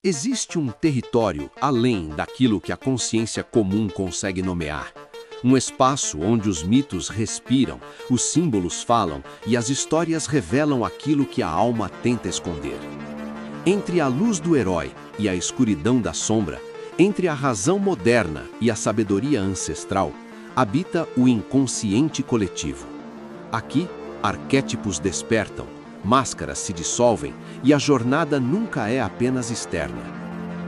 Existe um território além daquilo que a consciência comum consegue nomear. Um espaço onde os mitos respiram, os símbolos falam e as histórias revelam aquilo que a alma tenta esconder. Entre a luz do herói e a escuridão da sombra, entre a razão moderna e a sabedoria ancestral, habita o inconsciente coletivo. Aqui, arquétipos despertam, máscaras se dissolvem e a jornada nunca é apenas externa.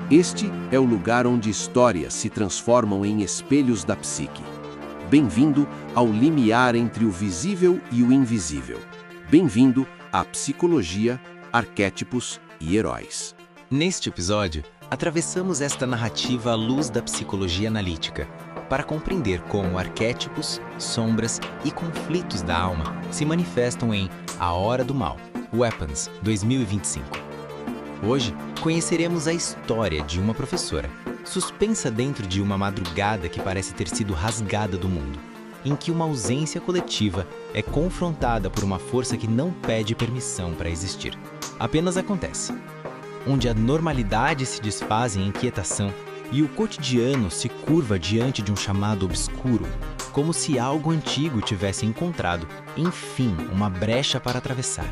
Este é o lugar onde histórias se transformam em espelhos da psique. Bem-vindo ao limiar entre o visível e o invisível. Bem-vindo à psicologia, arquétipos e heróis. Neste episódio, atravessamos esta narrativa à luz da psicologia analítica, para compreender como arquétipos, sombras e conflitos da alma se manifestam em A Hora do Mal, Weapons, 2025. Hoje, conheceremos a história de uma professora, suspensa dentro de uma madrugada que parece ter sido rasgada do mundo, em que uma ausência coletiva é confrontada por uma força que não pede permissão para existir. Apenas acontece. Onde a normalidade se desfaz em inquietação e o cotidiano se curva diante de um chamado obscuro, como se algo antigo tivesse encontrado, enfim, uma brecha para atravessar.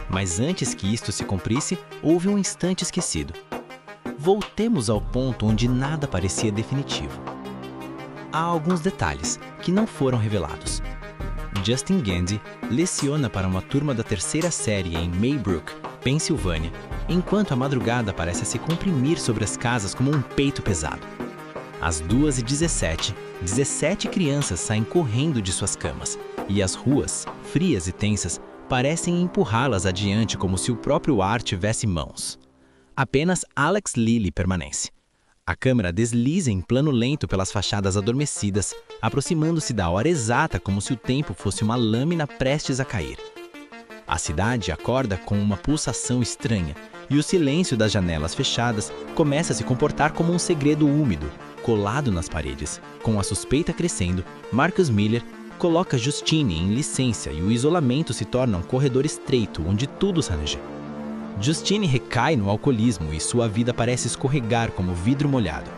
Mas antes que isto se cumprisse, houve um instante esquecido. Voltemos ao ponto onde nada parecia definitivo. Há alguns detalhes que não foram revelados. Justin Gandy leciona para uma turma da terceira série em Maybrook, Pensilvânia, enquanto a madrugada parece se comprimir sobre as casas como um peito pesado. Às 2h17, 17 crianças saem correndo de suas camas, e as ruas, frias e tensas, parecem empurrá-las adiante como se o próprio ar tivesse mãos. Apenas Alex Lilly permanece. A câmera desliza em plano lento pelas fachadas adormecidas, aproximando-se da hora exata como se o tempo fosse uma lâmina prestes a cair. A cidade acorda com uma pulsação estranha, e o silêncio das janelas fechadas começa a se comportar como um segredo úmido, colado nas paredes. Com a suspeita crescendo, Marcus Miller coloca Justine em licença e o isolamento se torna um corredor estreito onde tudo se arranja. Justine recai no alcoolismo e sua vida parece escorregar como vidro molhado.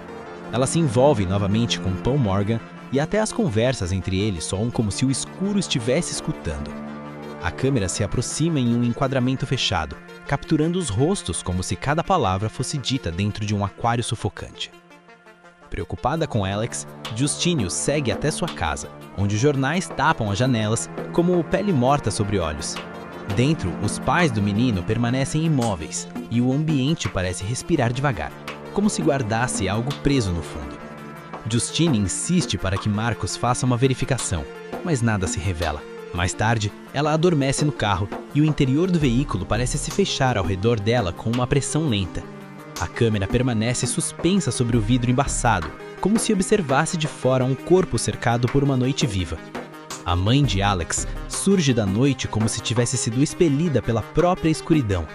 Ela se envolve novamente com Paul Morgan e até as conversas entre eles soam como se o escuro estivesse escutando. A câmera se aproxima em um enquadramento fechado, capturando os rostos como se cada palavra fosse dita dentro de um aquário sufocante. Preocupada com Alex, Justine o segue até sua casa, onde os jornais tapam as janelas como pele morta sobre olhos. Dentro, os pais do menino permanecem imóveis e o ambiente parece respirar devagar, como se guardasse algo preso no fundo. Justine insiste para que Marcus faça uma verificação, mas nada se revela. Mais tarde, ela adormece no carro e o interior do veículo parece se fechar ao redor dela com uma pressão lenta. A câmera permanece suspensa sobre o vidro embaçado, como se observasse de fora um corpo cercado por uma noite viva. A mãe de Alex surge da noite como se tivesse sido expelida pela própria escuridão.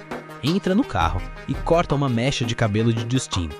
Entra no carro e corta uma mecha de cabelo de Justine.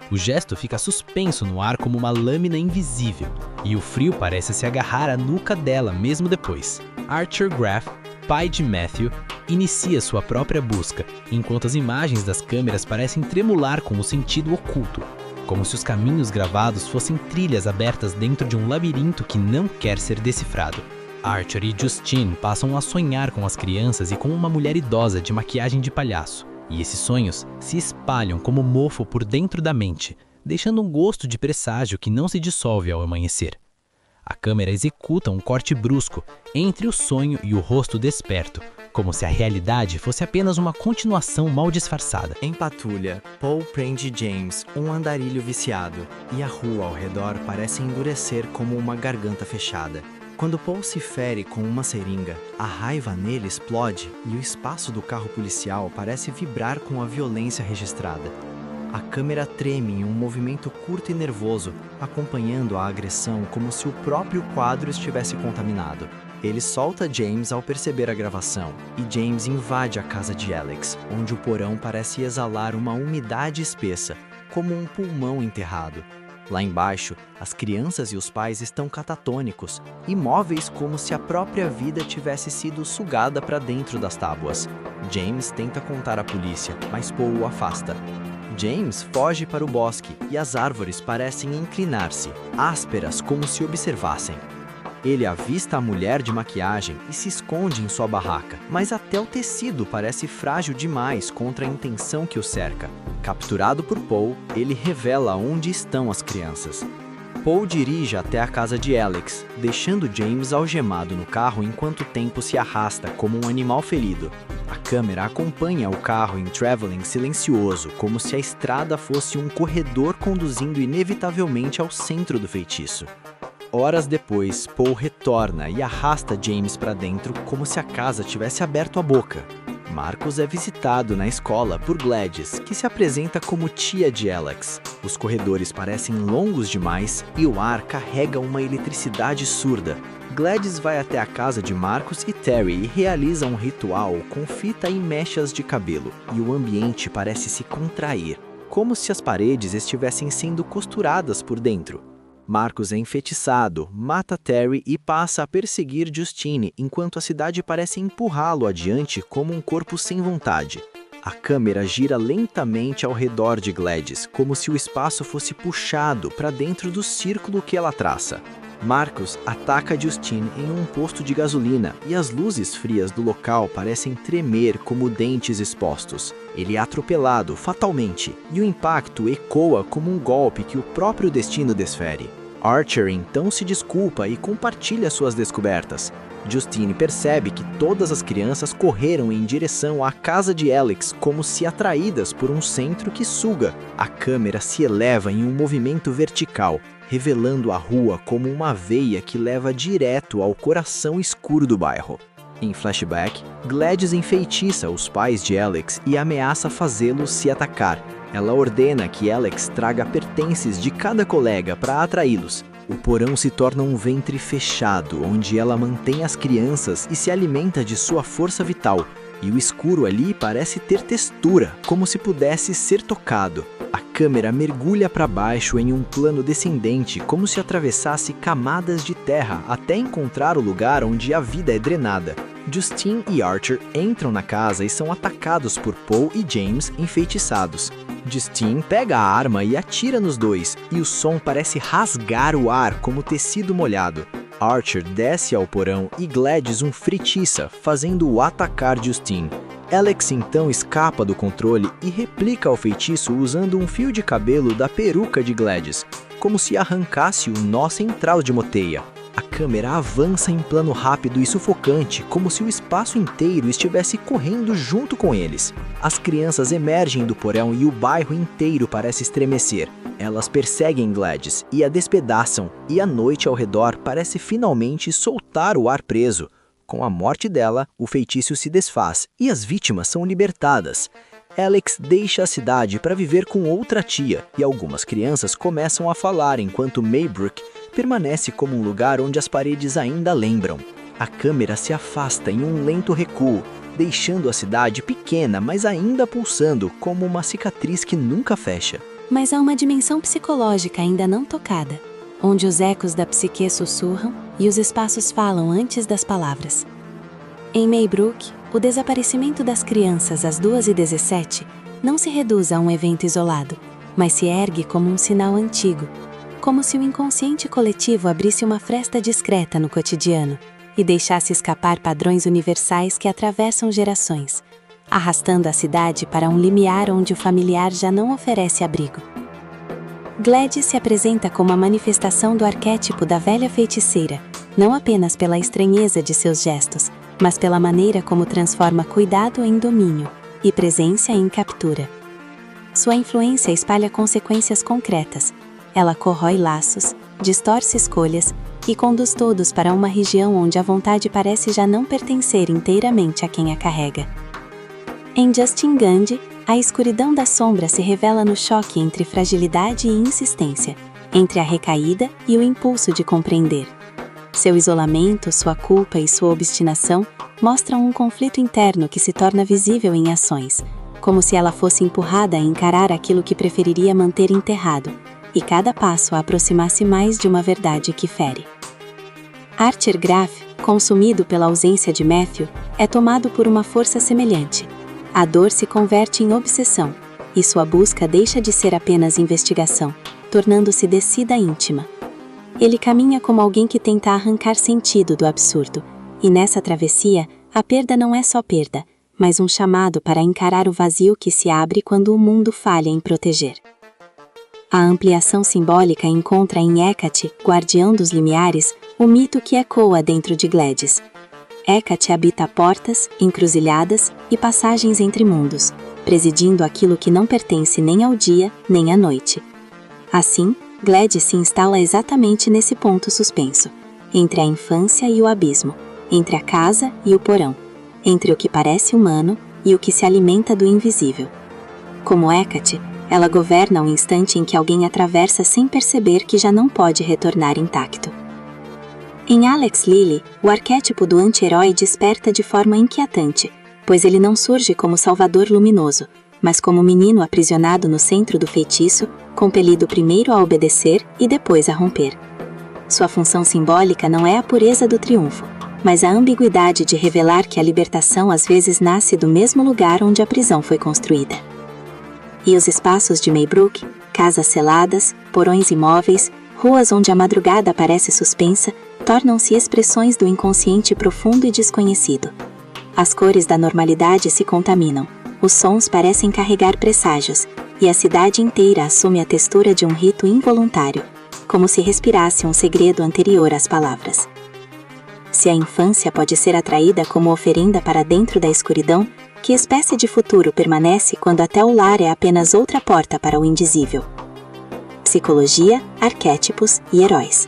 O gesto fica suspenso no ar como uma lâmina invisível, e o frio parece se agarrar à nuca dela mesmo depois. Archer Graff, pai de Matthew, inicia sua própria busca, enquanto as imagens das câmeras parecem tremular com o sentido oculto, como se os caminhos gravados fossem trilhas abertas dentro de um labirinto que não quer ser decifrado. Archer e Justine passam a sonhar com as crianças e com uma mulher idosa de maquiagem de palhaço. E esses sonhos se espalham como mofo por dentro da mente, deixando um gosto de presságio que não se dissolve ao amanhecer. A câmera executa um corte brusco entre o sonho e o rosto desperto, como se a realidade fosse apenas uma continuação mal disfarçada. Em patrulha, Paul prende James, um andarilho viciado, e a rua ao redor parece endurecer como uma garganta fechada. Quando Paul se fere com uma seringa, a raiva nele explode e o espaço do carro policial parece vibrar com a violência registrada. A câmera treme em um movimento curto e nervoso, acompanhando a agressão como se o próprio quadro estivesse contaminado. Ele solta James ao perceber a gravação, e James invade a casa de Alex, onde o porão parece exalar uma umidade espessa, como um pulmão enterrado. Lá embaixo, as crianças e os pais estão catatônicos, imóveis como se a própria vida tivesse sido sugada para dentro das tábuas. James tenta contar à polícia, mas Paul o afasta. James foge para o bosque e as árvores parecem inclinar-se, ásperas como se observassem. Ele avista a mulher de maquiagem e se esconde em sua barraca, mas até o tecido parece frágil demais contra a intenção que o cerca. Capturado por Paul, ele revela onde estão as crianças. Paul dirige até a casa de Alex, deixando James algemado no carro enquanto o tempo se arrasta como um animal ferido. A câmera acompanha o carro em traveling silencioso, como se a estrada fosse um corredor conduzindo inevitavelmente ao centro do feitiço. Horas depois, Paul retorna e arrasta James para dentro como se a casa tivesse aberto a boca. Marcus é visitado na escola por Gladys, que se apresenta como tia de Alex. Os corredores parecem longos demais e o ar carrega uma eletricidade surda. Gladys vai até a casa de Marcus e Terry e realiza um ritual com fita e mechas de cabelo, e o ambiente parece se contrair, como se as paredes estivessem sendo costuradas por dentro. Marcus é enfeitiçado, mata Terry e passa a perseguir Justine, enquanto a cidade parece empurrá-lo adiante como um corpo sem vontade. A câmera gira lentamente ao redor de Gladys, como se o espaço fosse puxado para dentro do círculo que ela traça. Marcus ataca Justine em um posto de gasolina e as luzes frias do local parecem tremer como dentes expostos. Ele é atropelado fatalmente e o impacto ecoa como um golpe que o próprio destino desfere. Archer então se desculpa e compartilha suas descobertas. Justine percebe que todas as crianças correram em direção à casa de Alex como se atraídas por um centro que suga. A câmera se eleva em um movimento vertical, revelando a rua como uma veia que leva direto ao coração escuro do bairro. Em flashback, Gladys enfeitiça os pais de Alex e ameaça fazê-los se atacar. Ela ordena que Alex traga pertences de cada colega para atraí-los. O porão se torna um ventre fechado, onde ela mantém as crianças e se alimenta de sua força vital. E o escuro ali parece ter textura, como se pudesse ser tocado. A câmera mergulha para baixo em um plano descendente, como se atravessasse camadas de terra até encontrar o lugar onde a vida é drenada. Justine e Archer entram na casa e são atacados por Paul e James enfeitiçados. Justine pega a arma e atira nos dois, e o som parece rasgar o ar como tecido molhado. Archer desce ao porão e Gladys um fritiça, fazendo-o atacar Justine. Alex então escapa do controle e replica o feitiço usando um fio de cabelo da peruca de Gladys, como se arrancasse o nó central de Moteia. A câmera avança em plano rápido e sufocante, como se o espaço inteiro estivesse correndo junto com eles. As crianças emergem do porão e o bairro inteiro parece estremecer. Elas perseguem Gladys e a despedaçam, e a noite ao redor parece finalmente soltar o ar preso. Com a morte dela, o feitiço se desfaz e as vítimas são libertadas. Alex deixa a cidade para viver com outra tia, e algumas crianças começam a falar enquanto Maybrook permanece como um lugar onde as paredes ainda lembram. A câmera se afasta em um lento recuo, deixando a cidade pequena, mas ainda pulsando como uma cicatriz que nunca fecha. Mas há uma dimensão psicológica ainda não tocada, onde os ecos da psique sussurram e os espaços falam antes das palavras. Em Maybrook, o desaparecimento das crianças às 2h17 não se reduz a um evento isolado, mas se ergue como um sinal antigo, como se o inconsciente coletivo abrisse uma fresta discreta no cotidiano e deixasse escapar padrões universais que atravessam gerações, arrastando a cidade para um limiar onde o familiar já não oferece abrigo. Gladys se apresenta como a manifestação do arquétipo da velha feiticeira, não apenas pela estranheza de seus gestos, mas pela maneira como transforma cuidado em domínio e presença em captura. Sua influência espalha consequências concretas. Ela corrói laços, distorce escolhas e conduz todos para uma região onde a vontade parece já não pertencer inteiramente a quem a carrega. Em Justin Gandhi, a escuridão da sombra se revela no choque entre fragilidade e insistência, entre a recaída e o impulso de compreender. Seu isolamento, sua culpa e sua obstinação mostram um conflito interno que se torna visível em ações, como se ela fosse empurrada a encarar aquilo que preferiria manter enterrado, e cada passo a aproximasse mais de uma verdade que fere. Archer Graff, consumido pela ausência de Matthew, é tomado por uma força semelhante. A dor se converte em obsessão, e sua busca deixa de ser apenas investigação, tornando-se descida íntima. Ele caminha como alguém que tenta arrancar sentido do absurdo, e nessa travessia, a perda não é só perda, mas um chamado para encarar o vazio que se abre quando o mundo falha em proteger. A ampliação simbólica encontra em Hecate, guardião dos limiares, o mito que ecoa dentro de Glédes. Hecate habita portas, encruzilhadas e passagens entre mundos, presidindo aquilo que não pertence nem ao dia nem à noite. Assim, Glédes se instala exatamente nesse ponto suspenso, entre a infância e o abismo, entre a casa e o porão, entre o que parece humano e o que se alimenta do invisível. Como Hecate, ela governa o instante em que alguém atravessa sem perceber que já não pode retornar intacto. Em Alex Lilly, o arquétipo do anti-herói desperta de forma inquietante, pois ele não surge como salvador luminoso, mas como menino aprisionado no centro do feitiço, compelido primeiro a obedecer e depois a romper. Sua função simbólica não é a pureza do triunfo, mas a ambiguidade de revelar que a libertação às vezes nasce do mesmo lugar onde a prisão foi construída. E os espaços de Maybrook, casas seladas, porões imóveis, ruas onde a madrugada parece suspensa, tornam-se expressões do inconsciente profundo e desconhecido. As cores da normalidade se contaminam, os sons parecem carregar presságios, e a cidade inteira assume a textura de um rito involuntário, como se respirasse um segredo anterior às palavras. Se a infância pode ser atraída como oferenda para dentro da escuridão, que espécie de futuro permanece quando até o lar é apenas outra porta para o indizível? Psicologia, arquétipos e heróis.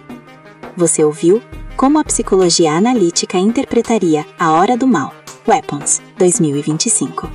Você ouviu Como a Psicologia Analítica Interpretaria A Hora do Mal, Weapons, 2025.